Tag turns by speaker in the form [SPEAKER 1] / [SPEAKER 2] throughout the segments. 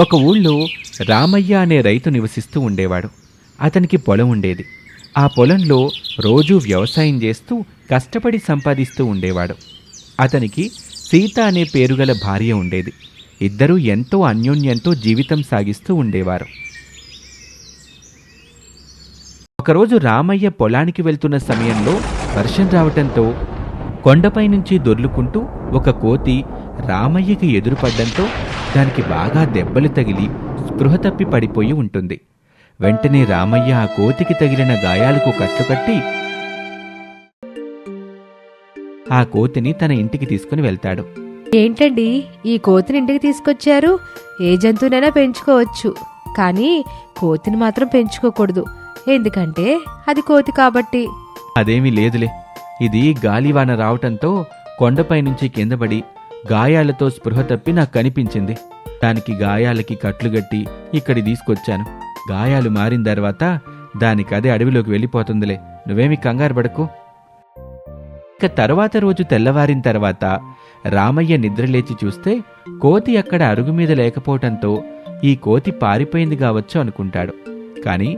[SPEAKER 1] ఒక ఊళ్ళో రామయ్య అనే రైతు నివసిస్తూ ఉండేవాడు. అతనికి పొలం ఉండేది. ఆ పొలంలో రోజూ వ్యవసాయం చేస్తూ కష్టపడి సంపాదిస్తూ ఉండేవాడు. అతనికి సీత అనే పేరుగల భార్య ఉండేది. ఇద్దరూ ఎంతో అన్యోన్యంతో జీవితం సాగిస్తూ ఉండేవారు. ఒకరోజు రామయ్య పొలానికి వెళ్తున్న సమయంలో వర్షం రావటంతో కొండపై నుంచి దొర్లుకుంటూ ఒక కోతి రామయ్యకి ఎదురుపడ్డంతో దానికి బాగా దెబ్బలు తగిలి స్పృహ తప్పి పడిపోయి ఉంటుంది. వెంటనే రామయ్య ఆ కోతికి తగిలిన గాయాలకు కట్టుకట్టి ఆ కోతిని తన ఇంటికి తీసుకుని వెళ్తాడు.
[SPEAKER 2] ఏంటండి, ఈ కోతిని ఇంటికి తీసుకొచ్చారు? ఏ జంతువునైనా పెంచుకోవచ్చు, కానీ కోతిని మాత్రం పెంచుకోకూడదు. ఎందుకంటే అది కోతి కాబట్టి.
[SPEAKER 1] అదేమీ లేదులే, ఇది గాలివాన రావటంతో కొండపై నుంచి కిందపడి గాయాలతో స్పృహ తప్పి నాకు కనిపించింది. దానికి గాయాలకి కట్లుగట్టి ఇక్కడి తీసుకొచ్చాను. గాయాలు మారిన తర్వాత దానికదే అడవిలోకి వెళ్ళిపోతుందిలే, నువ్వేమి కంగారు పడకు. ఇక తర్వాత రోజు తెల్లవారిన తర్వాత రామయ్య నిద్రలేచి చూస్తే కోతి అక్కడ అరుగు మీద లేకపోవటంతో ఈ కోతి పారిపోయింది కావచ్చు అనుకుంటాడు. కాని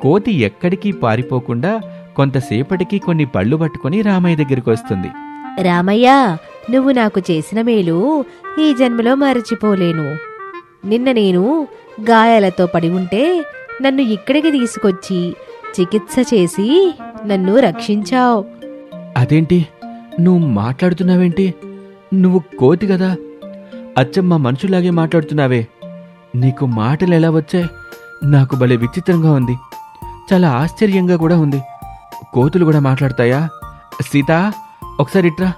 [SPEAKER 1] కోతి ఎక్కడికి పారిపోకుండా కొంతసేపటికి కొన్ని పళ్ళు పట్టుకుని రామయ్య దగ్గరికి వస్తుంది.
[SPEAKER 2] రామయ్య, నువ్వు నాకు చేసిన మేలు ఈ జన్మలో మరచిపోలేను. నిన్న నేను గాయాలతో పడి ఉంటే నన్ను ఇక్కడికి తీసుకొచ్చి చికిత్స చేసి నన్ను రక్షించావు.
[SPEAKER 1] అదేంటి, నువ్వు మాట్లాడుతున్నావేంటి? నువ్వు కోతి కదా, అచ్చమ్మ మనుషులాగే మాట్లాడుతున్నావే. నీకు మాటలు ఎలా వచ్చాయి? నాకు భలే విచిత్రంగా ఉంది, చాలా ఆశ్చర్యంగా కూడా ఉంది. కోతులు కూడా మాట్లాడతాయా? సీత, ఒకసారి ఇట్రా,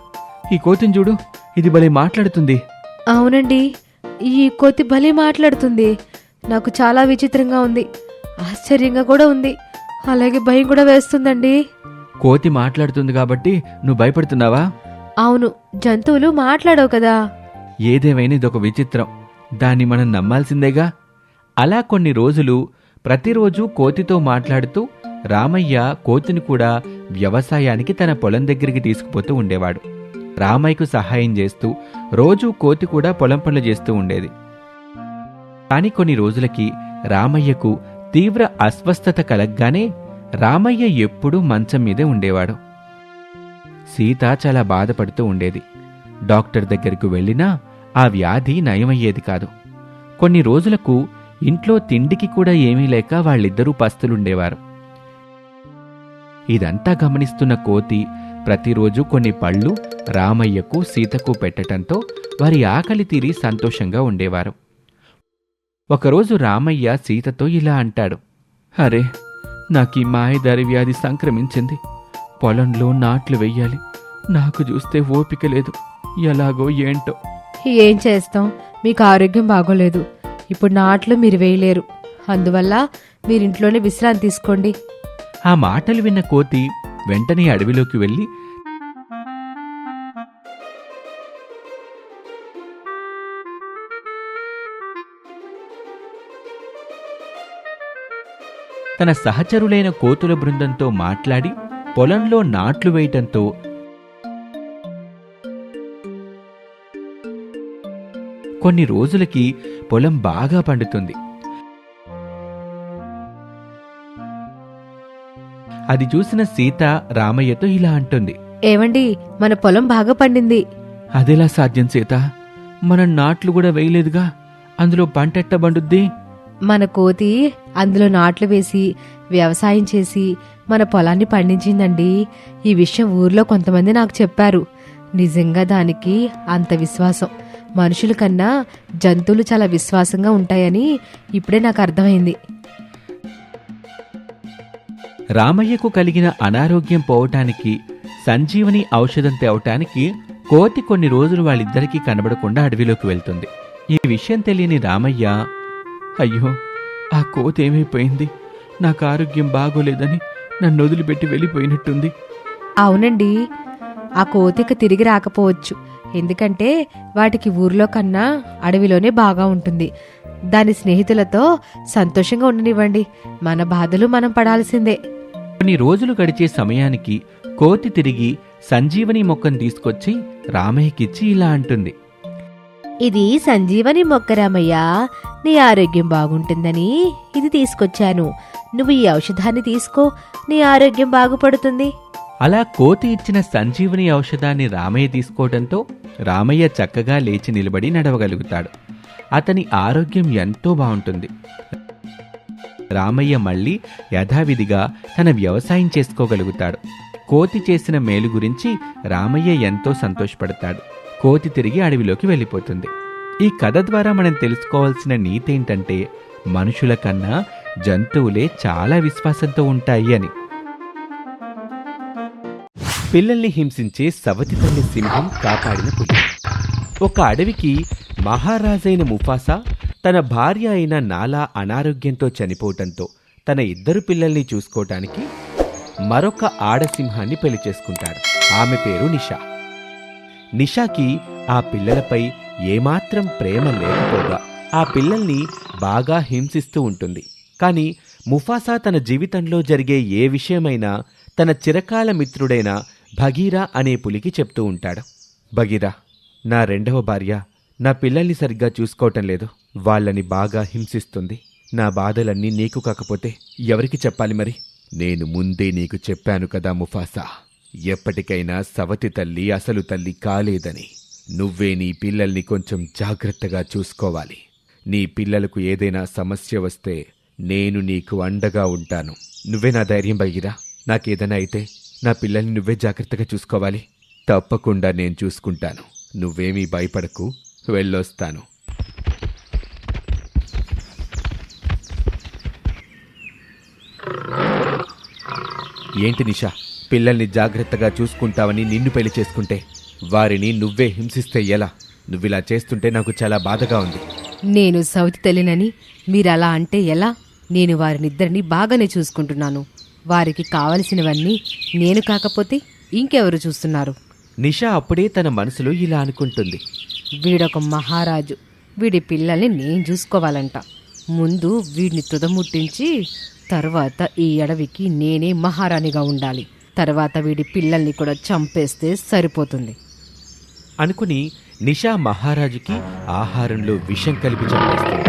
[SPEAKER 1] ఈ కోతిని చూడు, ఇది భలే మాట్లాడుతుంది.
[SPEAKER 2] అవునండి, ఈ కోతి భలే మాట్లాడుతుంది. నాకు చాలా విచిత్రంగా ఉంది, ఆశ్చర్యంగా కూడా ఉంది, అలాగే భయం కూడా వేస్తుందండి.
[SPEAKER 1] కోతి మాట్లాడుతుంది కాబట్టి నువ్వు భయపడుతున్నావా?
[SPEAKER 2] అవును, జంతువులు మాట్లాడవు కదా.
[SPEAKER 1] ఏదేమైనా ఇదొక విచిత్రం, దాన్ని మనం నమ్మాల్సిందేగా. అలా కొన్ని రోజులు ప్రతిరోజు కోతితో మాట్లాడుతూ రామయ్య కోతిని కూడా వ్యవసాయానికి తన పొలం దగ్గరికి తీసుకుపోతూ ఉండేవాడు. రామయ్యకు సహాయం చేస్తూ రోజూ కోతి కూడా పొలం పనులు చేస్తూ ఉండేది. కాని కొన్ని రోజులకి రామయ్యకు తీవ్ర అస్వస్థత కలగ్గానే రామయ్య ఎప్పుడూ మంచం మీదే ఉండేవాడు. సీత చాలా బాధపడుతూ ఉండేది. డాక్టర్ దగ్గరకు వెళ్ళినా ఆ వ్యాధి నయమయ్యేది కాదు. కొన్ని రోజులకు ఇంట్లో తిండికి కూడా ఏమీ లేక వాళ్ళిద్దరూ పస్తులుండేవారు. ఇదంతా గమనిస్తున్న కోతి ప్రతిరోజు కొన్ని పళ్ళు రామయ్యకు సీతకు పెట్టటంతో వారి ఆకలి తీరి సంతోషంగా ఉండేవారు. ఒకరోజు రామయ్య సీతతో ఇలా అంటాడు. అరే, నాకీ మాయదారి వ్యాధి సంక్రమించింది. పొలంలో నాట్లు వెయ్యాలి, నాకు చూస్తే ఓపిక లేదు. ఎలాగో ఏంటో.
[SPEAKER 2] ఏం చేస్తాం, మీకు ఆరోగ్యం బాగోలేదు. ఇప్పుడు నాట్లు మీరు వేయలేరు, అందువల్ల మీరింట్లోనే విశ్రాంతి తీసుకోండి.
[SPEAKER 1] ఆ మాటలు విన్న కోతి వెంటనే అడవిలోకి వెళ్ళి తన సహచరులైన కోతుల బృందంతో మాట్లాడి పొలంలో నాట్లు వేయటంతో కొన్ని రోజులకి పొలం బాగా పండుతుంది. అది చూసిన సీత రామయ్యతో ఇలా అంటుంది.
[SPEAKER 2] ఏవండి, మన పొలం బాగా పండింది.
[SPEAKER 1] అదెలా సాధ్యం సీత? మనం నాట్లు కూడా వేయలేదుగా, అందులో పంటెట్ట పండుద్ది?
[SPEAKER 2] మన కోతి అందులో నాట్లు వేసి వ్యవసాయం చేసి మన పొలాన్ని పండించిందండి. ఈ విషయం ఊర్లో కొంతమంది నాకు చెప్పారు. నిజంగా దానికి అంత విశ్వాసం. మనుషుల కన్నా జంతువులు చాలా విశ్వాసంగా ఉంటాయని ఇప్పుడే నాకు అర్థమైంది.
[SPEAKER 1] రామయ్యకు కలిగిన అనారోగ్యం పోవటానికి సంజీవని ఔషధం తేవటానికి కోతి కొన్ని రోజులు వాళ్ళిద్దరికీ కనబడకుండా అడవిలోకి వెళ్తుంది. ఈ విషయం తెలియని రామయ్య, అయ్యో, ఆ కోతి ఏమైపోయింది? నాకు ఆరోగ్యం బాగోలేదని నన్ను వదిలిపెట్టి వెళ్ళిపోయినట్టుంది.
[SPEAKER 2] అవునండి, ఆ కోతికి తిరిగి రాకపోవచ్చు. ఎందుకంటే వాటికి ఊర్లో కన్నా అడవిలోనే బాగా ఉంటుంది. దాని స్నేహితులతో సంతోషంగా ఉండనివ్వండి, మన బాధలు మనం పడాల్సిందే.
[SPEAKER 1] కొన్ని రోజులు గడిచే సమయానికి కోతి తిరిగి సంజీవని మొక్కను తీసుకొచ్చి రామయ్యకిచ్చి ఇలా అంటుంది.
[SPEAKER 2] ఇది సంజీవని మొక్క రామయ్య. నీ ఆరోగ్యం బాగుంటుందని ఇది తీసుకొచ్చాను. నువ్వు ఈ ఔషధాన్ని తీసుకో, నీ ఆరోగ్యం బాగుపడుతుంది.
[SPEAKER 1] అలా కోతి ఇచ్చిన సంజీవని ఔషధాన్ని రామయ్య తీసుకోవడంతో రామయ్య చక్కగా లేచి నిలబడి నడవగలుగుతాడు. అతని ఆరోగ్యం ఎంతో బాగుంటుంది. రామయ్య మళ్ళీ యథావిధిగా తన వ్యవసాయం చేసుకోగలుగుతాడు. కోతి చేసిన మేలు గురించి రామయ్య ఎంతో సంతోషపడతాడు. కోతి తిరిగి అడవిలోకి వెళ్ళిపోతుంది. ఈ కథ ద్వారా మనం తెలుసుకోవాల్సిన నీతి ఏంటంటే, మనుషుల కన్నా జంతువులే చాలా విశ్వాసంతో ఉంటాయి అని. పిల్లల్ని హింసించే సవతి తల్లి సింహం కాపాడిన పులి. ఒక అడవికి మహారాజైన ముఫాసా తన భార్య అయిన నాలా అనారోగ్యంతో చనిపోవటంతో తన ఇద్దరు పిల్లల్ని చూసుకోవటానికి మరొక ఆడసింహాన్ని పెళ్లి చేసుకుంటాడు. ఆమె పేరు నిషా. నిషాకి ఆ పిల్లలపై ఏమాత్రం ప్రేమ లేకపోగా ఆ పిల్లల్ని బాగా హింసిస్తూ ఉంటుంది. కాని ముఫాసా తన జీవితంలో జరిగే ఏ విషయమైనా తన చిరకాల మిత్రుడైన భగీరా అనే పులికి చెప్తూ ఉంటాడు. భగీరా, నా రెండవ భార్య నా పిల్లల్ని సరిగ్గా చూసుకోవటం లేదు. వాళ్ళని బాగా హింసిస్తుంది. నా బాధలన్నీ నీకు కాకపోతే ఎవరికి చెప్పాలి మరి? నేను ముందే నీకు చెప్పాను కదా ముఫాసా, ఎప్పటికైనా సవతి తల్లి అసలు తల్లి కాలేదని. నువ్వే నీ పిల్లల్ని కొంచెం జాగ్రత్తగా చూసుకోవాలి. నీ పిల్లలకు ఏదైనా సమస్య వస్తే నేను నీకు అండగా ఉంటాను. నువ్వే నా ధైర్యం భగీరా. నాకేదైనా అయితే నా పిల్లల్ని నువ్వే జాగ్రత్తగా చూసుకోవాలి. తప్పకుండా నేను చూసుకుంటాను. నువ్వేమీ భయపడకు. వెళ్ళొస్తాను. ఏంటి నిషా, పిల్లల్ని జాగ్రత్తగా చూసుకుంటావని నిన్ను పెళ్లి చేసుకుంటే వారిని నువ్వే హింసిస్తే ఎలా? నువ్విలా చేస్తుంటే నాకు చాలా బాధగా ఉంది.
[SPEAKER 2] నేను సౌతి తల్లినని మీరలా అంటే ఎలా? నేను వారినిద్దరిని బాగానే చూసుకుంటున్నాను. వారికి కావలసినవన్నీ నేను కాకపోతే ఇంకెవరు చూస్తున్నారు?
[SPEAKER 1] నిషా అప్పుడే తన మనసులో ఇలా అనుకుంటుంది.
[SPEAKER 2] వీడొక మహారాజు. వీడి పిల్లల్ని నేను చూసుకోవాలంట. ముందు వీడిని తుదముట్టించి తర్వాత ఈ అడవికి నేనే మహారాణిగా ఉండాలి. తర్వాత వీడి పిల్లల్ని కూడా చంపేస్తే సరిపోతుంది
[SPEAKER 1] అనుకుని నిషా మహారాజుకి ఆహారంలో విషం కలిపి చంపేస్తుంది.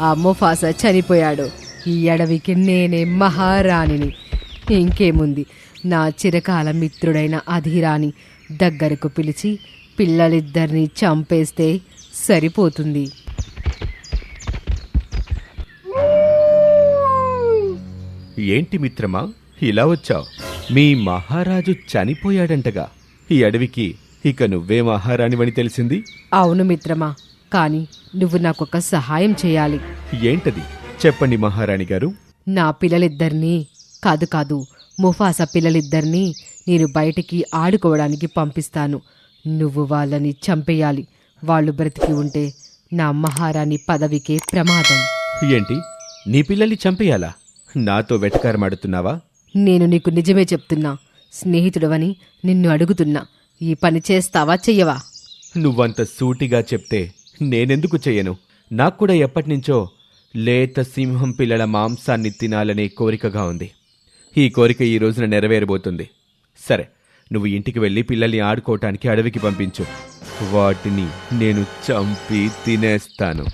[SPEAKER 2] ఆ ముఫాసా చనిపోయాడు. ఈ అడవికి నేనే మహారాణిని. ఇంకేముంది, నా చిరకాల మిత్రుడైన అధిరాని దగ్గరకు పిలిచి పిల్లలిద్దరినీ చంపేస్తే సరిపోతుంది.
[SPEAKER 1] ఏంటి మిత్రమా, ఇలా వచ్చావు? మీ మహారాజు చనిపోయాడంటగా. ఈ అడవికి ఇక నువ్వే మహారాణివని తెలిసింది.
[SPEAKER 2] అవును మిత్రమా, కాని నువ్వు నాకొక సహాయం చేయాలి.
[SPEAKER 1] ఏంటది? చెప్పండి మహారాణి గారు.
[SPEAKER 2] నా పిల్లలిద్దరినీ కాదు ముఫాసా పిల్లలిద్దరినీ నేను బయటికి ఆడుకోవడానికి పంపిస్తాను. నువ్వు వాళ్ళని చంపేయాలి. వాళ్ళు బ్రతికి ఉంటే నా మహారాణి పదవికే ప్రమాదం.
[SPEAKER 1] ఏంటి, నీ పిల్లల్ని చంపేయాలా? నాతో వెటకారమాడుతున్నావా?
[SPEAKER 2] నేను నీకు నిజమే చెప్తున్నా. స్నేహితుడవని నిన్ను అడుగుతున్నా. ఈ పని చేస్తావా చెయ్యవా?
[SPEAKER 1] నువ్వంత సూటిగా చెప్తే నేనెందుకు చెయ్యను? నాకు కూడా ఎప్పటినుంచో లేత సింహం పిల్లల మాంసాన్ని తినాలనే కోరికగా ఉంది. ఈ కోరిక ఈ రోజున నెరవేరబోతుంది. సరే, నువ్వు ఇంటికి వెళ్ళి పిల్లల్ని ఆడుకోవటానికి అడవికి పంపించు. వాటిని నేను చంపి తినేస్తాను.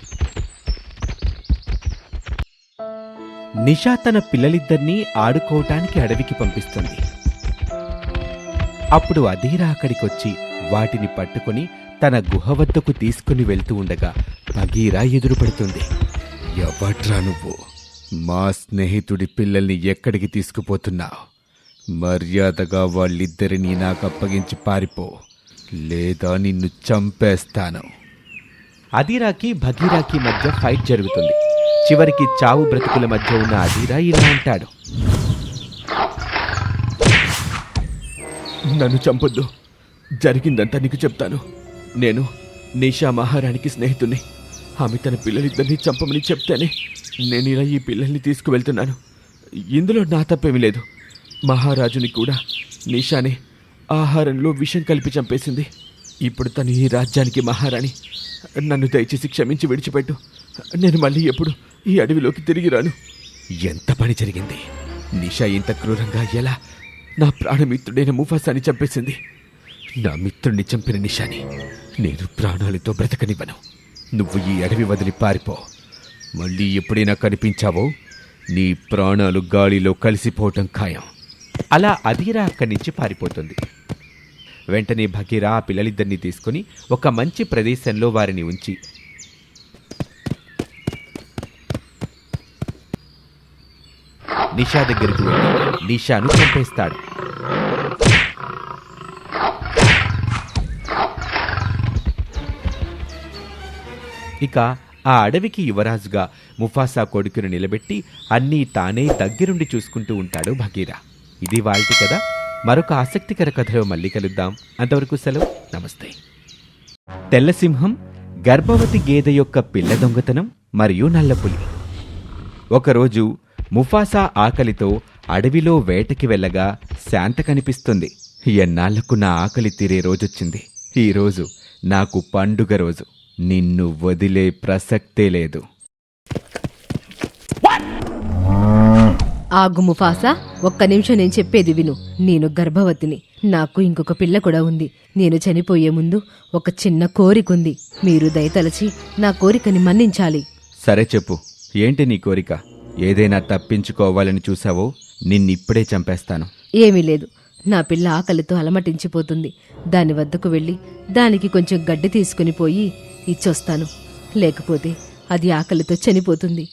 [SPEAKER 1] నిషా తన పిల్లలిద్దరినీ ఆడుకోవటానికి అడవికి పంపిస్తుంది. అప్పుడు అధీరా అక్కడికొచ్చి వాటిని పట్టుకుని తన గుహ వద్దకు తీసుకుని వెళ్తూ ఉండగా భగీరా ఎదురుపడుతుంది. ఎవట్రా నువ్వు? మా స్నేహితుడి పిల్లల్ని ఎక్కడికి తీసుకుపోతున్నావు? మర్యాదగా వాళ్ళిద్దరినీ నాకు అప్పగించి పారిపో, లేదా నిన్ను చంపేస్తాను. అధీరాకి భగీరాకి మధ్య ఫైట్ జరుగుతుంది. చివరికి చావు బ్రతుకుల మధ్య ఉన్న అధీరా ఇలా అంటాడు. నన్ను చంపొద్దు. జరిగిందంతా నీకు చెప్తాను. నేను నిషా మహారాణికి స్నేహితుణ్ణి. ఆమె తన పిల్లలిద్దరినీ చంపమని చెప్తేనే నేను ఇలా ఈ పిల్లల్ని తీసుకువెళ్తున్నాను. ఇందులో నా తప్పేమీ లేదు. మహారాజుని కూడా నిషానే ఆహారంలో విషం కలిపి చంపేసింది. ఇప్పుడు తను ఈ రాజ్యానికి మహారాణి. నన్ను దయచేసి క్షమించి విడిచిపెట్టు. నేను మళ్ళీ ఎప్పుడు ఈ అడవిలోకి తిరిగి రాను. ఎంత పని జరిగింది! నిషా ఇంత క్రూరంగా ఎలా నా ప్రాణమిత్రుడైన ముఫాసాని చంపేసింది? నా మిత్రుణ్ణి చంపిన నిషాని నేను ప్రాణాలతో బ్రతకనివ్వను. నువ్వు ఈ అడవి వదిలి పారిపో. మళ్ళీ ఎప్పుడైనా కనిపించావో నీ ప్రాణాలు గాలిలో కలిసిపోవటం ఖాయం. అలా అధీరా అక్కడి నుంచి పారిపోతుంది. వెంటనే భగీరా ఆ పిల్లలిద్దరినీ తీసుకుని ఒక మంచి ప్రదేశంలో వారిని ఉంచి నిషా దగ్గరికి వెళ్ళి నిషాను చంపేస్తాడు. ఇక ఆ అడవికి యువరాజుగా ముఫాసా కొడుకును నిలబెట్టి అన్నీ తానే దగ్గరుండి చూసుకుంటూ ఉంటాడు భగీరా. ఇది వాళ్ళకి కదా. మరొక ఆసక్తికర కథలో మళ్ళీ కలుద్దాం. అంతవరకు సెలవు. నమస్తే. తెల్లసింహం, గర్భవతి గేదె యొక్క పిల్ల దొంగతనం మరియు నల్లపులి. ఒకరోజు ముఫాసా ఆకలితో అడవిలో వేటకి వెళ్ళగా శాంత కనిపిస్తుంది. ఎన్నాళ్లకు నా ఆకలి తీరే రోజొచ్చింది. ఈరోజు నాకు పండుగ రోజు. నిన్ను వదిలే ప్రసక్తే లేదు.
[SPEAKER 2] ఆగు ముఫాసా, ఒక్క నిమిషం నేను చెప్పేది విను. నేను గర్భవతిని. నాకు ఇంకొక పిల్ల కూడా ఉంది. నేను చనిపోయే ముందు ఒక చిన్న కోరికుంది. మీరు దయతలచి నా కోరికని మన్నించాలి.
[SPEAKER 1] సరే చెప్పు, ఏంటి నీ కోరిక? ఏదైనా తప్పించుకోవాలని చూసావో నిన్నిప్పుడే చంపేస్తాను.
[SPEAKER 2] ఏమీ లేదు. నా పిల్ల ఆకలితో అలమటించిపోతుంది. దాని వద్దకు వెళ్ళి దానికి కొంచెం గడ్డి తీసుకుని పోయి ఇచ్చొస్తాను. లేకపోతే అది ఆకలితో చనిపోతుంది.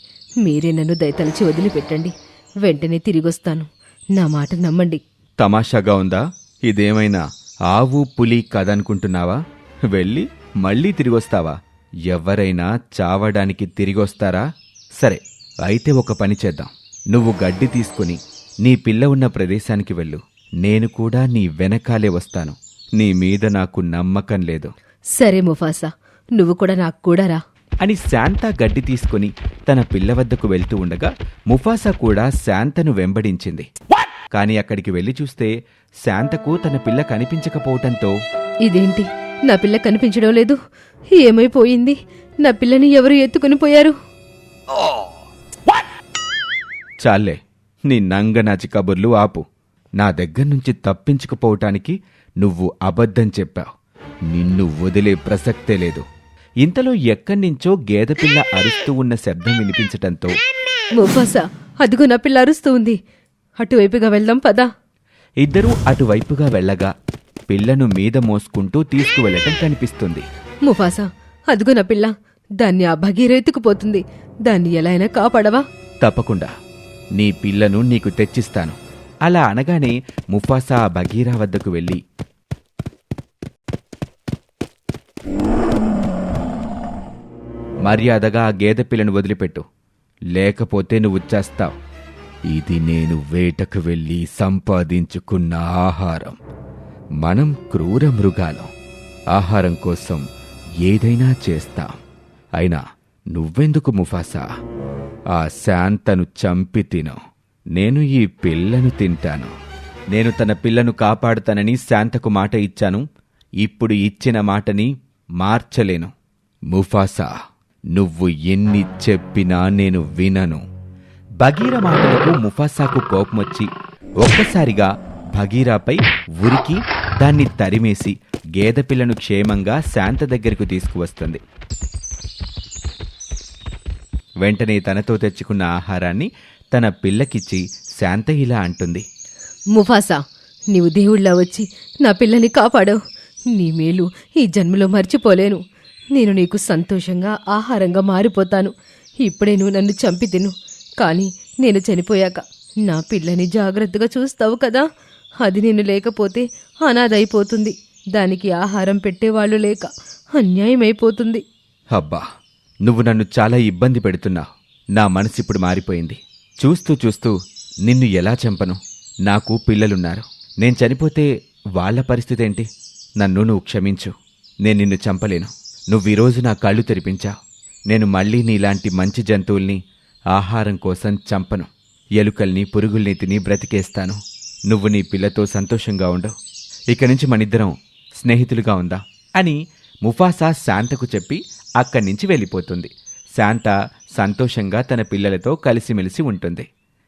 [SPEAKER 2] మీరే నన్ను దయతలచి వదిలిపెట్టండి. వెంటనే తిరిగొస్తాను. నా మాట నమ్మండి.
[SPEAKER 1] తమాషాగా ఉందా? ఇదేమైనా ఆవు పులి కదనుకుంటున్నావా? వెళ్ళి మళ్ళీ తిరిగొస్తావా? ఎవరైనా చావడానికి తిరిగొస్తారా? సరే, అయితే ఒక పని చేద్దాం. నువ్వు గడ్డి తీసుకుని నీ పిల్ల ఉన్న ప్రదేశానికి వెళ్ళు. నేను కూడా నీ వెనకాలే వస్తాను. నీ మీద నాకు నమ్మకం లేదు.
[SPEAKER 2] సరే ముఫాసా, నువ్వు కూడా నాకు కూడా రా
[SPEAKER 1] అని శాంత గడ్డి తీసుకుని తన పిల్ల వద్దకు వెళ్తూ ఉండగా ముఫాసా కూడా శాంతను వెంబడించింది. కాని అక్కడికి వెళ్లి చూస్తే శాంతకు తన పిల్ల కనిపించకపోవటంతో,
[SPEAKER 2] ఇదేంటి, నా పిల్ల కనిపించడం లేదు? ఏమైపోయింది? నా పిల్లని ఎవరు ఎత్తుకుని పోయారు?
[SPEAKER 1] చాలే, నీ నంగనాచి కబుర్లు ఆపు. నా దగ్గర్నుంచి తప్పించుకుపోవటానికి నువ్వు అబద్ధం చెప్పావు. నిన్ను వదిలే ప్రసక్తే లేదు. ఇంతలో ఎక్కడ్నించో గేదెపిల్ల అరుస్తూ ఉన్న శబ్దం వినిపించటంతో,
[SPEAKER 2] ముఫాసా, అదిగో నా పిల్ల అరుస్తూ ఉంది. అటువైపుగా వెళ్దాం పదా.
[SPEAKER 1] ఇద్దరూ అటువైపుగా వెళ్ళగా పిల్లను మీద మోసుకుంటూ తీసుకువెళ్లటం కనిపిస్తుంది.
[SPEAKER 2] ముఫాసా, అదిగో నా పిల్ల. దాన్ని ఆ భగీర ఎత్తుకుపోతుంది. దాన్ని ఎలా అయినా కాపాడవా?
[SPEAKER 1] తప్పకుండా, నీ పిల్లను నీకు తెచ్చిస్తాను. అలా అనగానే ముఫాసా ఆ భగీరా వద్దకు వెళ్ళి, మర్యాదగా ఆ గేదె పిల్లను వదిలిపెట్టు, లేకపోతే నువ్వు చేస్తావు. ఇది నేను వేటకు వెళ్ళి సంపాదించుకున్న ఆహారం. మనం క్రూర మృగాలం. ఆహారం కోసం ఏదైనా చేస్తాం. అయినా నువ్వెందుకు ముఫాసా? ఆ శాంతను చంపి తిను. నేను ఈ పిల్లను తింటాను. నేను తన పిల్లను కాపాడుతానని శాంతకు మాట ఇచ్చాను. ఇప్పుడు ఇచ్చిన మాటని మార్చలేను. ముఫాసా, నువ్వు ఎన్ని చెప్పినా నేను వినను. భగీర మాటలకు ముఫాసాకు కోపమొచ్చి ఒక్కసారిగా భగీరాపై ఉరికి దాన్ని తరిమేసి గేదె పిల్లను క్షేమంగా శాంత దగ్గరకు తీసుకువస్తుంది. వెంటనే తనతో తెచ్చుకున్న ఆహారాన్ని తన పిల్లకిచ్చి శాంత ఇలా అంటుంది,
[SPEAKER 2] ముఫాసా, నీవు దేవుళ్ళ వచ్చి నా పిల్లని కాపాడావు. నీ మేలు ఈ జన్మలో మర్చిపోలేను. నేను నీకు సంతోషంగా ఆహారంగా మారిపోతాను. ఇప్పుడే నువ్వు నన్ను చంపి తిను. కానీ నేను చనిపోయాక నా పిల్లని జాగ్రత్తగా చూస్తావు కదా. అది నేను లేకపోతే అనాథైపోతుంది. దానికి ఆహారం పెట్టేవాళ్లు లేక అన్యాయమైపోతుంది.
[SPEAKER 1] అబ్బా, నువ్వు నన్ను చాలా ఇబ్బంది పెడుతున్నావు. నా మనసిప్పుడు మారిపోయింది. చూస్తూ చూస్తూ నిన్ను ఎలా చంపను? నాకు పిల్లలున్నారు. నేను చనిపోతే వాళ్ల పరిస్థితేంటి? నన్ను నువ్వు క్షమించు. నేను నిన్ను చంపలేను. నువ్వీరోజు నా కళ్ళు తెరిపించావు. నేను మళ్ళీ నీలాంటి మంచి జంతువుల్ని ఆహారం కోసం చంపను. ఎలుకల్ని, పురుగుల్ని తిని బ్రతికేస్తాను. నువ్వు నీ పిల్లతో సంతోషంగా ఉండవు. ఇక నుంచి మనిద్దరం స్నేహితులుగా ఉందాం అని ముఫాసా శాంతకు చెప్పి అక్కడి నుంచి వెళ్ళిపోతుంది. శాంత సంతోషంగా తన పిల్లలతో కలిసిమెలిసి ఉంటుంది.